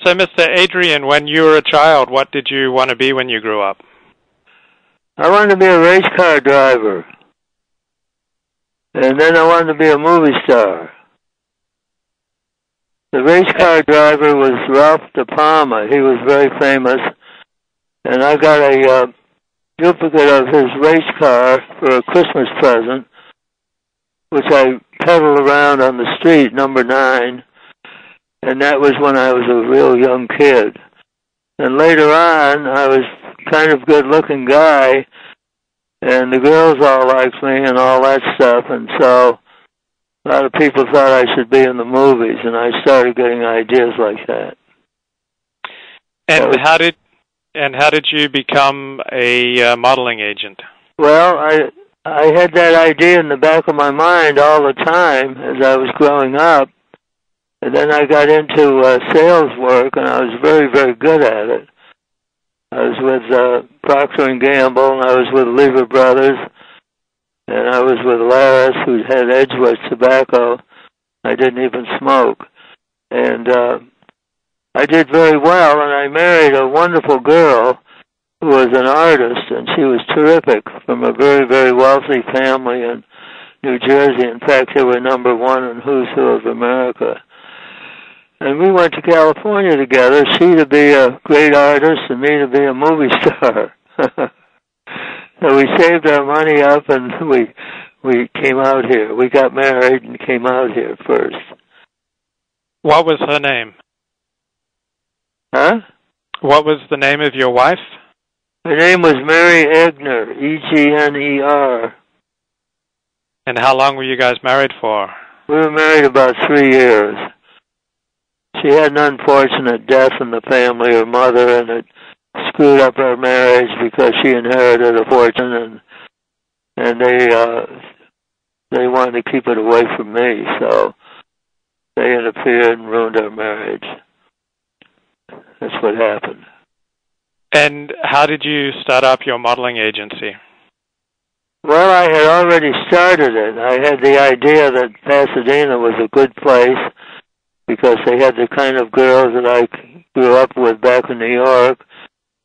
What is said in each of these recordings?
So, Mr. Adrian, when you were a child, what did you want to be when you grew up? I wanted to be a race car driver. And then I wanted to be a movie star. The race car driver was Ralph De Palma. He was very famous. And I got a duplicate of his race car for a Christmas present, which I pedaled around on the street, number 9. And that was when I was a real young kid. And later on, I was kind of good-looking guy, and the girls all liked me and all that stuff. And so a lot of people thought I should be in the movies, and I started getting ideas like that. And how did you become a modeling agent? Well, I had that idea in the back of my mind all the time as I was growing up. And then I got into sales work, and I was very, very good at it. I was with Procter & Gamble, and I was with Lever Brothers, and I was with Laris, who had Edgewood tobacco. I didn't even smoke. And I did very well, and I married a wonderful girl who was an artist, and she was terrific, from a very, very wealthy family in New Jersey. In fact, they were number 1 in Who's Who of America. And we went to California together, she to be a great artist and me to be a movie star. So we saved our money up and we came out here. We got married and came out here first. What was her name? Huh? What was the name of your wife? Her name was Mary Egner, E-G-N-E-R. And how long were you guys married for? We were married about 3 years. She had an unfortunate death in the family, her mother, and it screwed up our marriage because she inherited a fortune, and they wanted to keep it away from me, so they interfered and ruined our marriage. That's what happened. And how did you start up your modeling agency? Well, I had already started it. I had the idea that Pasadena was a good place because they had the kind of girls that I grew up with back in New York,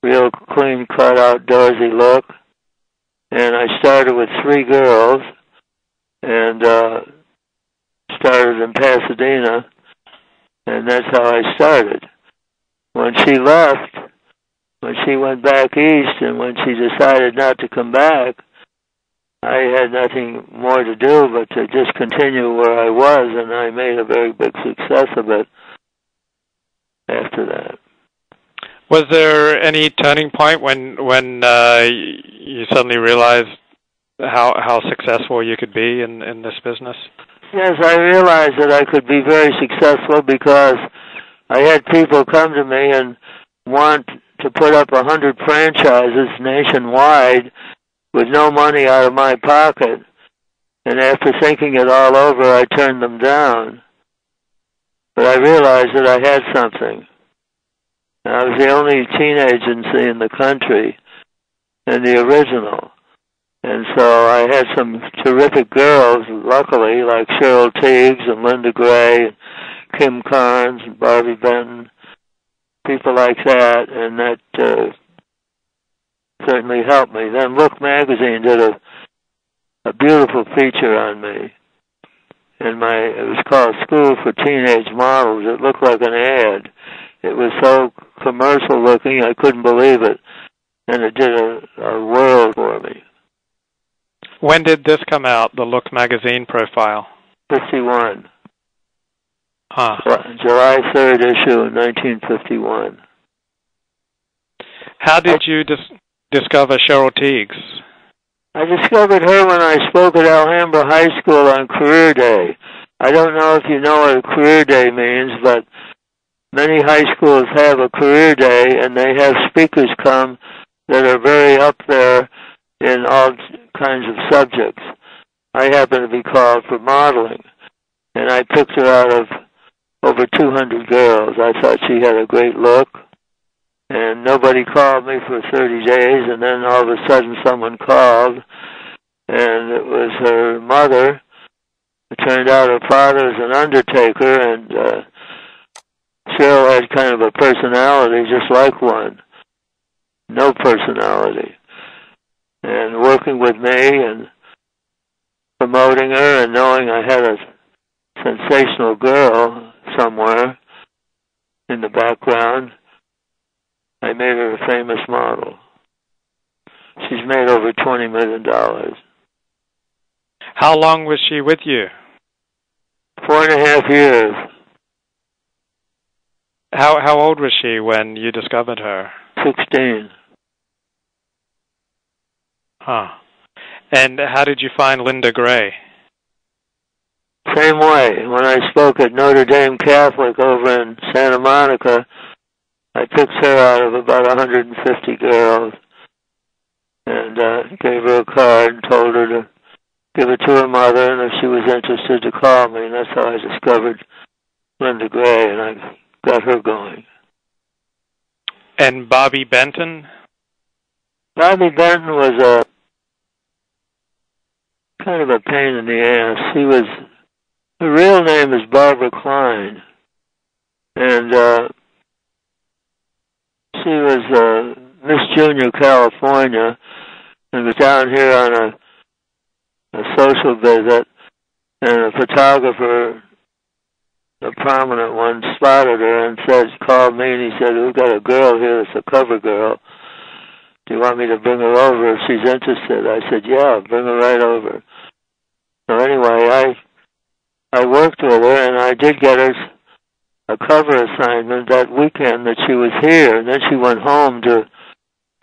real clean cut, outdoorsy look. And I started with 3 girls and started in Pasadena, and that's how I started. When she left, when she went back east and when she decided not to come back, I had nothing more to do but to just continue where I was, and I made a very big success of it after that. Was there any turning point when you suddenly realized how successful you could be in this business? Yes, I realized that I could be very successful because I had people come to me and want to put up 100 franchises nationwide with no money out of my pocket. And after thinking it all over, I turned them down. But I realized that I had something. And I was the only teen agency in the country, and the original. And so I had some terrific girls, luckily, like Cheryl Teagues and Linda Gray, and Kim Carnes and Barbie Benton, people like that, and that certainly helped me. Then Look magazine did a beautiful feature on me. And it was called School for Teenage Models. It looked like an ad. It was so commercial looking, I couldn't believe it. And it did a world for me. When did this come out, the Look magazine profile? 51. Huh. July 3rd issue in 1951. How did you discover Cheryl Teagues? I discovered her when I spoke at Alhambra High School on Career Day. I don't know if you know what a Career Day means, but many high schools have a Career Day, and they have speakers come that are very up there in all kinds of subjects. I happen to be called for modeling, and I picked her out of over 200 girls. I thought she had a great look, and nobody called me for 30 days, and then all of a sudden someone called, and it was her mother. It turned out her father was an undertaker, and Cheryl had kind of a personality just like one. No personality. And working with me and promoting her and knowing I had a sensational girl somewhere in the background, I made her a famous model. She's made over $20 million. How long was she with you? 4.5 years. How old was she when you discovered her? 16. Huh. And how did you find Linda Gray? Same way. When I spoke at Notre Dame Catholic over in Santa Monica, I picked her out of about 150 girls and gave her a card and told her to give it to her mother, and if she was interested, to call me. And that's how I discovered Linda Gray, and I got her going. And Bobby Benton? Bobby Benton was a kind of a pain in the ass. Her real name is Barbara Klein, and she was Miss Junior California, and was down here on a social visit, and a photographer, a prominent one, spotted her and called me, and he said, "We've got a girl here that's a cover girl. Do you want me to bring her over if she's interested?" I said, "Yeah, bring her right over." So anyway, I worked with her, and I did get her a cover assignment that weekend that she was here, and then she went home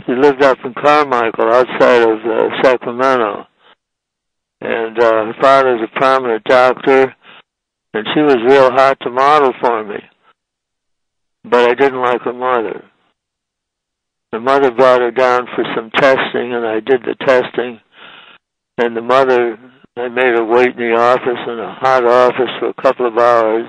she lived up in Carmichael, outside of Sacramento. And her father's a prominent doctor, and she was real hot to model for me. But I didn't like her mother. The mother brought her down for some testing, and I did the testing. And the mother, I made her wait in the office, in a hot office, for a couple of hours.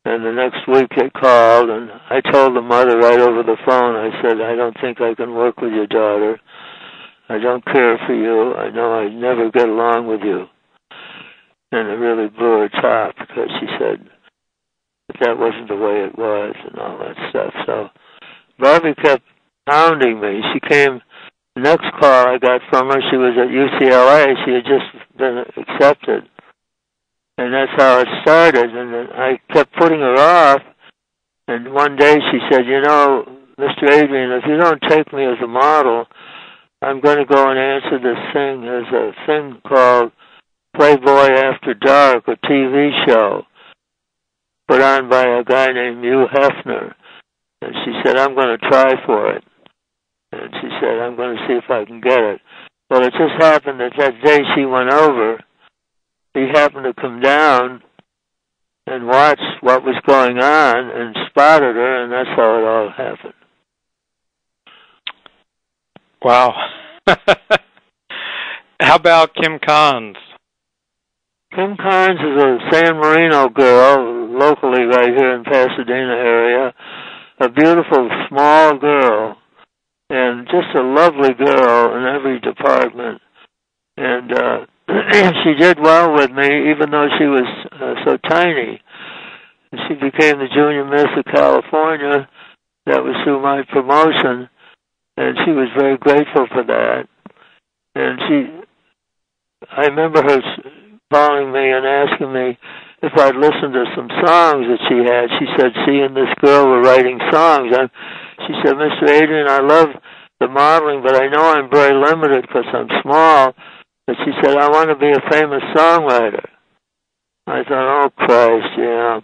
And the next week they called, and I told the mother right over the phone, I said, "I don't think I can work with your daughter. I don't care for you. I know I never get along with you." And it really blew her top, because she said that wasn't the way it was and all that stuff. So Bobby kept hounding me. She came, the next call I got from her, she was at UCLA. She had just been accepted. And that's how it started. And then I kept putting her off. And one day she said, "You know, Mr. Adrian, if you don't take me as a model, I'm going to go and answer this thing. There's a thing called Playboy After Dark, a TV show put on by a guy named Hugh Hefner." And she said, "I'm going to try for it." And she said, "I'm going to see if I can get it." Well, it just happened that day she went over, he happened to come down and watch what was going on and spotted her, and that's how it all happened. Wow. How about Kim Carnes? Kim Carnes is a San Marino girl, locally right here in Pasadena area. A beautiful, small girl, and just a lovely girl in every department. And she did well with me, even though she was so tiny. And she became the Junior Miss of California. That was through my promotion, and she was very grateful for that. And I remember her calling me and asking me if I'd listen to some songs that she had. She said she and this girl were writing songs. She said, "Mr. Adrian, I love the modeling, but I know I'm very limited because I'm small." But she said, "I want to be a famous songwriter." I thought, "Oh, Christ, yeah."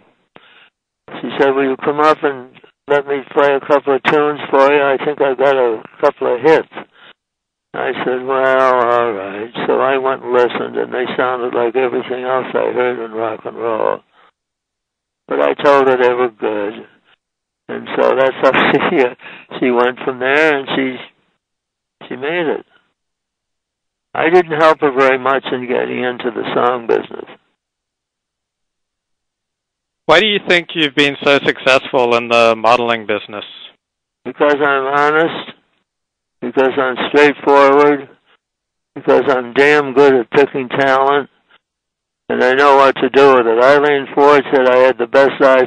She said, "Will you come up and let me play a couple of tunes for you? I think I've got a couple of hits." I said, "Well, all right." So I went and listened, and they sounded like everything else I heard in rock and roll. But I told her they were good. And so that's how she went from there, and she made it. I didn't help her very much in getting into the song business. Why do you think you've been so successful in the modeling business? Because I'm honest, because I'm straightforward, because I'm damn good at picking talent, and I know what to do with it. Eileen Ford said I had the best eye